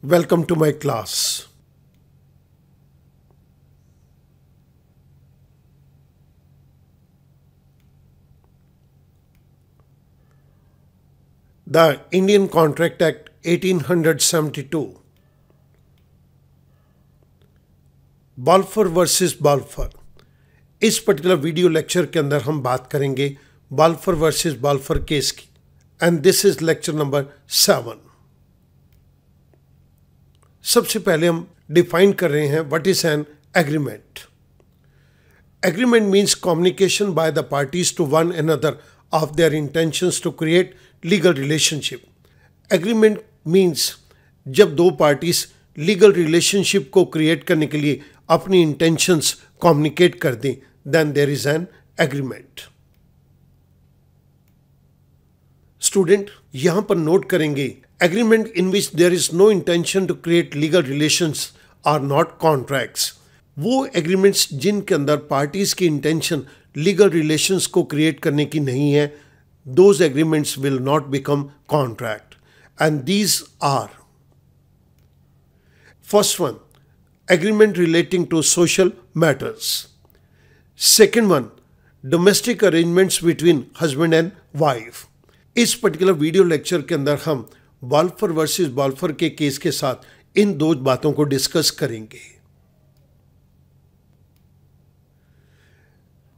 Welcome to my class. The Indian Contract Act 1872, Balfour versus Balfour. इस particular video lecture के अंदर हम बात करेंगे बाल्फोर वर्सेस बाल्फोर केस की, and this is lecture number 7। सबसे पहले हम डिफाइन कर रहे हैं what is an agreement. Agreement means communication by the parties to one another of their intentions to create legal relationship. Agreement means जब दो parties legal relationship को create करने के लिए अपनी इंटेंशंस कम्युनिकेट कर दें, then there is an agreement. Student यहां पर नोट करेंगे, agreement in which there is no intention to create legal relations are not contracts. वो एग्रीमेंट्स जिनके अंदर पार्टीज की इंटेंशन लीगल रिलेशंस को क्रिएट करने की नहीं है, those agreements will not become contract, and these are: first one, agreement relating to social matters; second one, domestic arrangements between husband and wife। इस पर्टिकुलर वीडियो लेक्चर के अंदर हम Balfour versus Balfour के case के साथ इन दो बातों को डिस्कस करेंगे।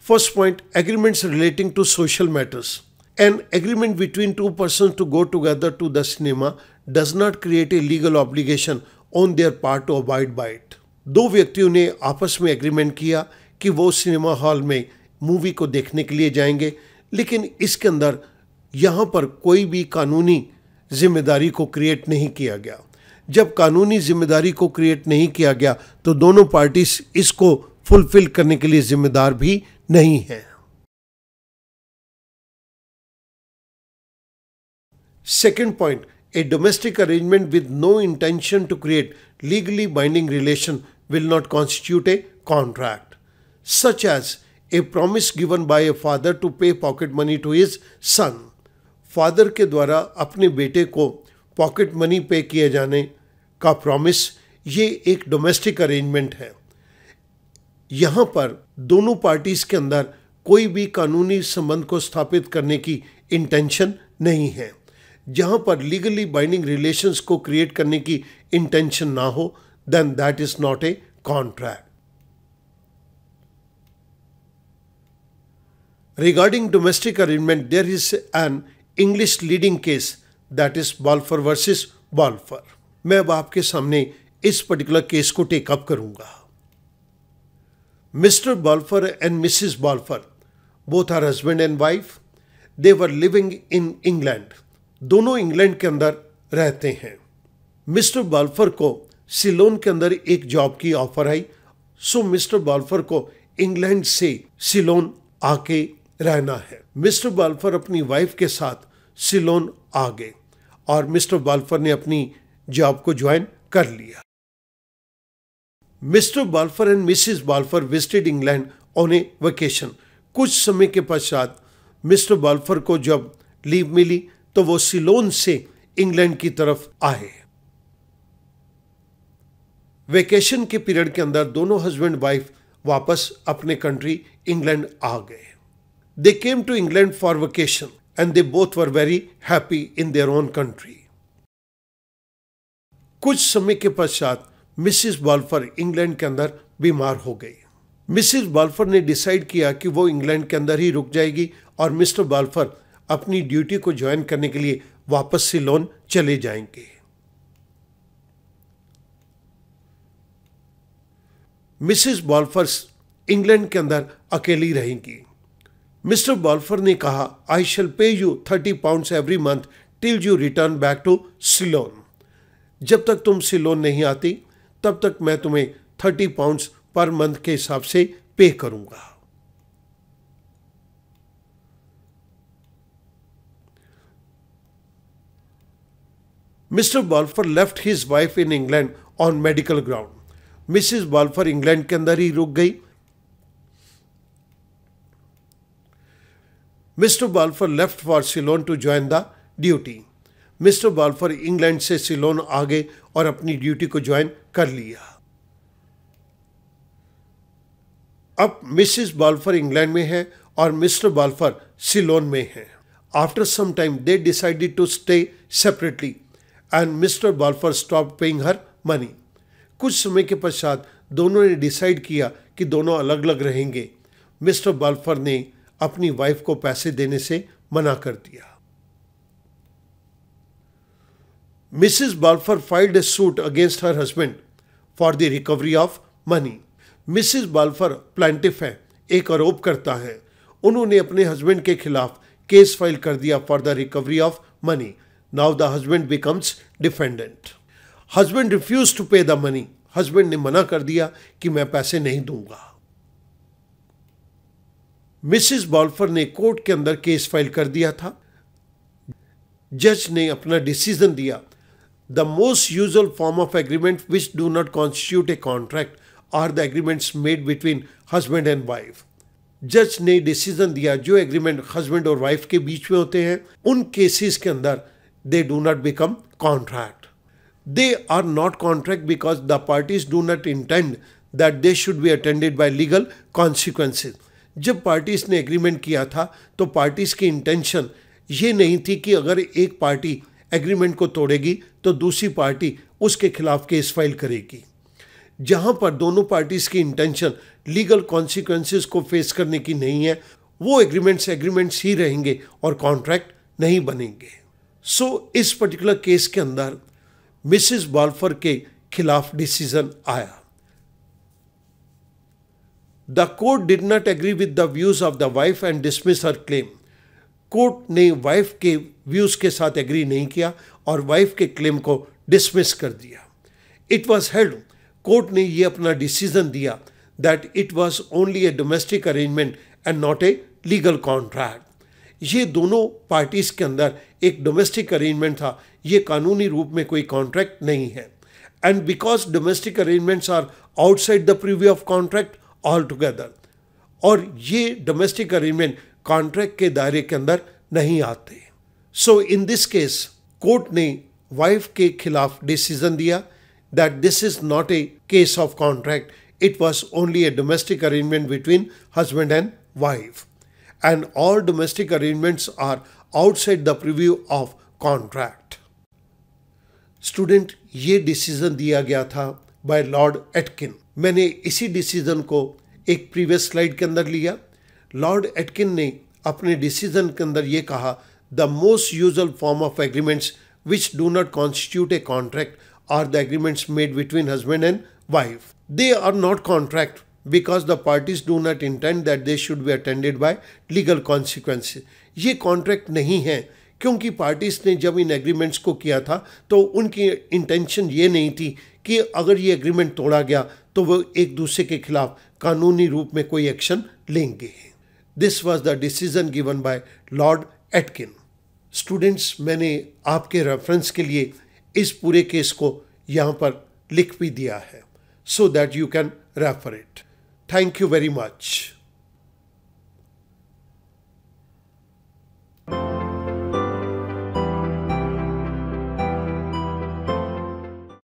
First point, agreements relating to social matters. An agreement between two persons to go together to the cinema does not create a legal obligation on their part to abide by it। दो व्यक्तियों ने आपस में agreement किया कि वो cinema hall में movie को देखने के लिए जाएंगे, लेकिन इसके अंदर यहाँ पर कोई भी कानूनी जिम्मेदारी को क्रिएट नहीं किया गया। जब कानूनी जिम्मेदारी को क्रिएट नहीं किया गया तो दोनों पार्टीज इसको फुलफिल करने के लिए जिम्मेदार भी नहीं है। Second point, a domestic arrangement with no intention to create legally binding relation will not constitute a contract, such as a promise given by a father to pay pocket money to his son। Father के द्वारा अपने बेटे को pocket money पे किए जाने का promise, ये एक डोमेस्टिक अरेंजमेंट है। यहाँ पर दोनों पार्टीज के अंदर कोई भी कानूनी संबंध को स्थापित करने की इंटेंशन नहीं है। जहां पर लीगली बाइंडिंग रिलेशंस को क्रिएट करने की इंटेंशन ना हो, then that is not a contract. Regarding domestic arrangement, there is an English leading case, that is Balfour versus Balfour. मैं अब आपके सामने इस पर्टिकुलर केस को टेकअप करूंगा। Mister Balfour and missus Balfour both are husband and wife. They were living in England. दोनों England के अंदर रहते हैं। मिस्टर बाल्फोर को सिलोन के अंदर एक जॉब की ऑफर आई, सो मिस्टर बाल्फोर को इंग्लैंड से सिलोन आके रहना है। मिस्टर बाल्फोर अपनी वाइफ के साथ सिलोन आ गए और मिस्टर बाल्फोर ने अपनी जॉब को ज्वाइन कर लिया। Mister Balfour and missus Balfour visited England on A vacation. कुछ समय के पश्चात मिस्टर बाल्फोर को जब लीव मिली तो वो सिलोन से इंग्लैंड की तरफ आए। वेकेशन के पीरियड के अंदर दोनों हस्बैंड वाइफ वापस अपने कंट्री इंग्लैंड आ गए। They came to England for vacation and they both were very happy in their own country. कुछ समय के पश्चात मिसिस बाल्फोर इंग्लैंड के अंदर बीमार हो गई। मिसिस बाल्फोर ने डिसाइड किया कि वो इंग्लैंड के अंदर ही रुक जाएगी और मिस्टर बाल्फोर अपनी ड्यूटी को ज्वाइन करने के लिए वापस सिलोन चले जाएंगे। मिसिस बाल्फोर इंग्लैंड के अंदर अकेली रहेंगी। मिस्टर बाल्फोर ने कहा, I shall pay you 30 pounds every month till you return back to Ceylon. जब तक तुम सिलोन नहीं आती तब तक मैं तुम्हें 30 पाउंड्स पर मंथ के हिसाब से पे करूंगा। Mister Balfour left his wife in England on medical ground. Mrs Balfour England के अंदर ही रुक गई। Mr Balfour left for Ceylon to join the duty. Mr Balfour England से सिलोन आ गए और अपनी ड्यूटी को ज्वाइन कर लिया। अब मिसेस बाल्फर इंग्लैंड में है और मिस्टर बाल्फर सिलोन में हैं। After some time they decided to stay separately and Mr Balfour stop paying her money. कुछ समय के पश्चात दोनों ने डिसाइड किया कि दोनों अलग अलग रहेंगे। मिस्टर बाल्फर ने अपनी वाइफ को पैसे देने से मना कर दिया। Mrs Balfour filed a suit against her husband for the recovery of money. Mrs Balfour plaintiff है, एक आरोप करता है। उन्होंने अपने हस्बैंड के खिलाफ केस फाइल कर दिया for the recovery of money. Now the husband becomes defendant. Husband refuse to pay the money. Husband ने मना कर दिया कि मैं पैसे नहीं दूंगा। मिसेस बाल्फर ने कोर्ट के अंदर केस फाइल कर दिया था। जज ने अपना डिसीजन दिया। The most usual form of agreement which do not constitute a contract are the agreements made between husband and wife. जज ने डिसीजन दिया जो एग्रीमेंट हस्बैंड और वाइफ के बीच में होते हैं उन केसेस के अंदर they do not become contract. They are not contract because the parties do not intend that they should be attended by legal consequences. जब पार्टीज ने एग्रीमेंट किया था तो पार्टीज की इंटेंशन ये नहीं थी कि अगर एक पार्टी एग्रीमेंट को तोड़ेगी तो दूसरी पार्टी उसके खिलाफ केस फाइल करेगी। जहां पर दोनों पार्टीज की इंटेंशन लीगल कॉन्सिक्वेंसेस को फेस करने की नहीं है, वो एग्रीमेंट्स ही रहेंगे और कॉन्ट्रैक्ट नहीं बनेंगे। सो इस पर्टिकुलर केस के अंदर मिसेस बाल्फर के खिलाफ डिसीजन आया। The court did not agree with the views of the wife and dismiss her claim. Court ने वाइफ के व्यूज के साथ एग्री नहीं किया और वाइफ के क्लेम को डिसमिस कर दिया। इट वॉज हेल्ड, कोर्ट ने ये अपना डिसीजन दिया that it was only a domestic arrangement and not a legal contract. ये दोनों पार्टीज के अंदर एक डोमेस्टिक अरेंजमेंट था, ये कानूनी रूप में कोई कॉन्ट्रैक्ट नहीं है। And because domestic arrangements are outside the purview of contract altogether, और ये डोमेस्टिक अरेंजमेंट कॉन्ट्रैक्ट के दायरे के अंदर नहीं आते। So in this case court ने वाइफ के खिलाफ डिसीजन दिया that this is not a case of contract, it was only a domestic arrangement between husband and wife and all domestic arrangements are outside the purview of contract. Student, ये decision दिया गया था bye Lord Atkin. मैंने इसी decision को एक previous slide के अंदर लिया। लॉर्ड एटकिन ने अपने डिसीजन के अंदर ये कहा, the most usual form of agreements which do not constitute a contract are the agreements made between husband and wife. They are not contract because the parties do not intend that they should be attended by legal consequences. ये contract नहीं है क्योंकि parties ने जब इन agreements को किया था तो उनकी इंटेंशन ये नहीं थी कि अगर ये एग्रीमेंट तोड़ा गया तो वो एक दूसरे के खिलाफ कानूनी रूप में कोई एक्शन लेंगे। This was the decision given by Lord Atkin. Students, मैंने आपके रेफरेंस के लिए इस पूरे केस को यहाँ पर लिख भी दिया है so that you can refer it. Thank you very much.